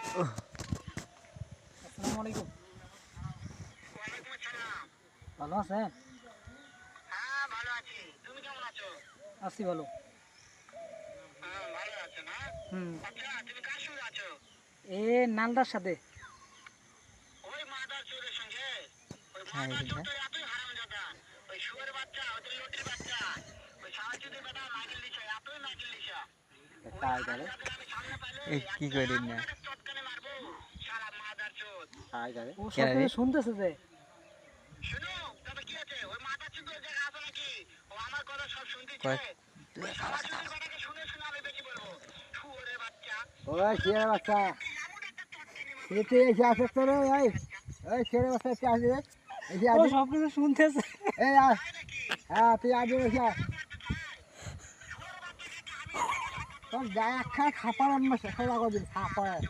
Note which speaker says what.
Speaker 1: আসসালামু আলাইকুম।
Speaker 2: ওয়ালাইকুম আসসালাম।
Speaker 1: ভালো আছেন?
Speaker 2: হ্যাঁ ভালো আছি, তুমি কেমন আছো?
Speaker 1: আছি ভালো।
Speaker 2: হ্যাঁ ভালো আছো না?
Speaker 1: হুম।
Speaker 2: আচ্ছা তুমি কার সঙ্গে আছো?
Speaker 1: এ নালদার সাথে।
Speaker 2: ওই মাদার চোরের সঙ্গে? ওই
Speaker 3: হ্যাঁ
Speaker 2: মাদার চোর
Speaker 3: এটা
Speaker 2: তো এতই হারামজাদা, ওই শুয়োরের বাচ্চা, ওদের লটির বাচ্চা, ওই সাহায্যদের বেটা মাইকেল লিসা, এতই মাইকেল লিসা। ওই
Speaker 3: তাই করে
Speaker 2: হারামজাদার আমি সামনে পাইলে
Speaker 3: এই কি
Speaker 2: একটা
Speaker 3: করেন
Speaker 2: এমন
Speaker 3: না
Speaker 2: একটা চটকানে মারবো, শালা মাদার চোর।
Speaker 3: তাই করে
Speaker 1: ও
Speaker 3: কেন
Speaker 1: সব
Speaker 3: রে
Speaker 1: কিছু শুনতেছে যে।
Speaker 2: শুনো, তবে কি আছে? ওই মাদার চোর ওই জায়গায় আছে নাকি? ও আমার কথা সব শুনতেছে।
Speaker 3: কয়
Speaker 2: ওই সাহায্যদের বেটাকে শুনে শুনে আমি বেশি বলবো, শুয়োরের বাচ্চা।
Speaker 4: ওই ছেলে বাচ্চা
Speaker 2: এমন একটা চটকানে মারবো,
Speaker 4: এতে এসে আসে তো রে ওই ওই ছেলে বাচ্চা এসে আসে এসে
Speaker 1: ও
Speaker 4: আসে
Speaker 1: সব কিছু শুনতেছে।
Speaker 4: এই আয় হ্যাঁ তুই আসবি এসে তোর গায়ে একখানা খাপার আনবো সেটা করে দিন খাপায়